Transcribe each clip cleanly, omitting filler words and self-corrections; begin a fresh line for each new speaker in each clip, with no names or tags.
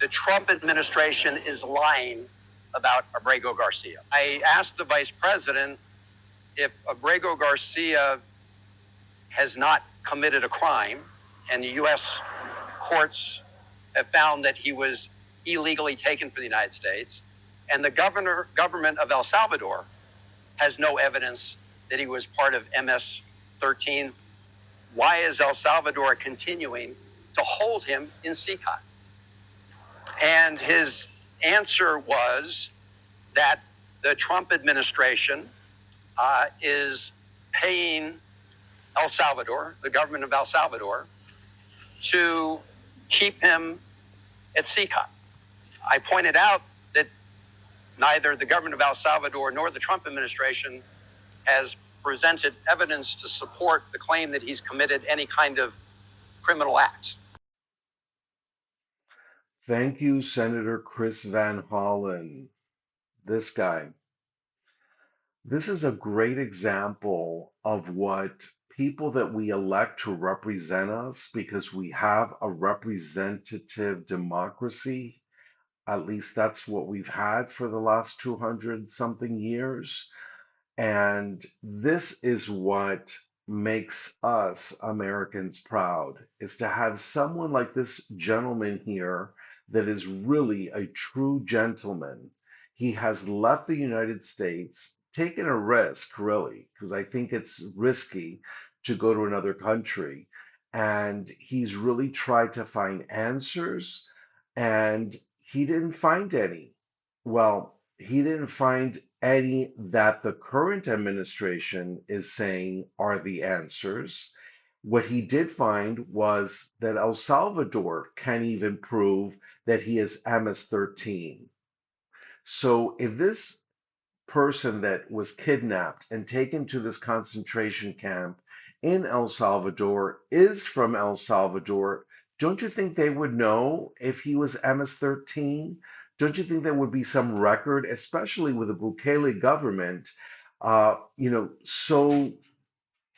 the Trump administration is lying about Abrego Garcia. I asked the vice president if Abrego Garcia has not committed a crime, and the U.S. courts have found that he was illegally taken from the United States, and the government of El Salvador has no evidence that he was part of MS-13. Why is El Salvador continuing to hold him in CCOT? And his answer was that the Trump administration is paying El Salvador, the government of El Salvador, to keep him at CCOT. I pointed out that neither the government of El Salvador nor the Trump administration has presented evidence to support the claim that he's committed any kind of criminal acts.
Thank you, Senator Chris Van Hollen. This guy. This is a great example of what people that we elect to represent us, because we have a representative democracy. At least that's what we've had for the last 200 something years. And this is what makes us Americans proud, is to have someone like this gentleman here that is really a true gentleman. He has left the United States, taken a risk, really, because I think it's risky to go to another country. And he's really tried to find answers, and he didn't find any. Well, he didn't find any that the current administration is saying are the answers. What he did find was that El Salvador can't even prove that he is MS-13. So if this person that was kidnapped and taken to this concentration camp in El Salvador is from El Salvador, don't you think they would know if he was MS-13? Don't you think there would be some record, especially with the Bukele government, so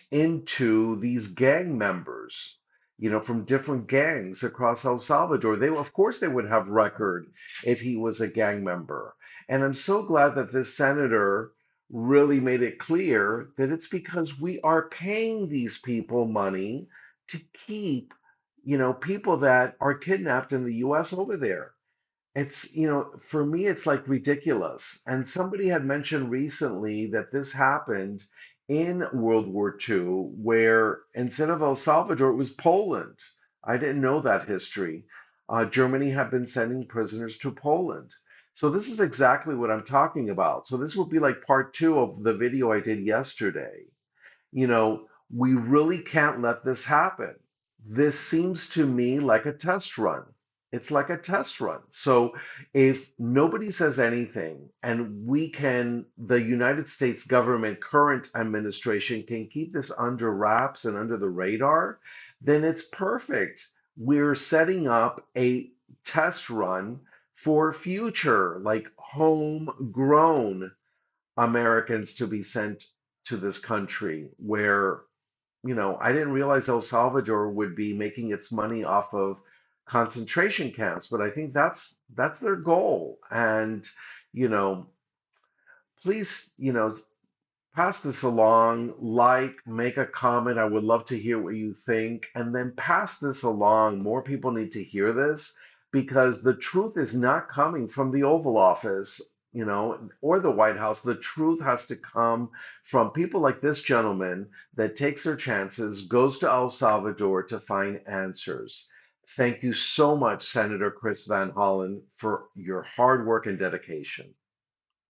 into these gang members, from different gangs across El Salvador? They, of course, they would have record if he was a gang member. And I'm so glad that this senator really made it clear that it's because we are paying these people money to keep, people that are kidnapped in the US over there. It's, for me, it's like ridiculous. And somebody had mentioned recently that this happened in World War II, where instead of El Salvador, it was Poland. I didn't know that history. Germany had been sending prisoners to Poland. So this is exactly what I'm talking about. So this will be like part two of the video I did yesterday. We really can't let this happen. This seems to me like a test run. It's like a test run. So if nobody says anything, and the United States government, current administration, can keep this under wraps and under the radar, then it's perfect. We're setting up a test run for future, like homegrown Americans to be sent to this country where, I didn't realize El Salvador would be making its money off of concentration camps, but I think that's their goal. And, you know, please, pass this along, make a comment. I would love to hear what you think, and then pass this along. More people need to hear this because the truth is not coming from the Oval Office, or the White House. The truth has to come from people like this gentleman that takes their chances, goes to El Salvador to find answers. Thank you so much, Senator Chris Van Hollen, for your hard work and dedication.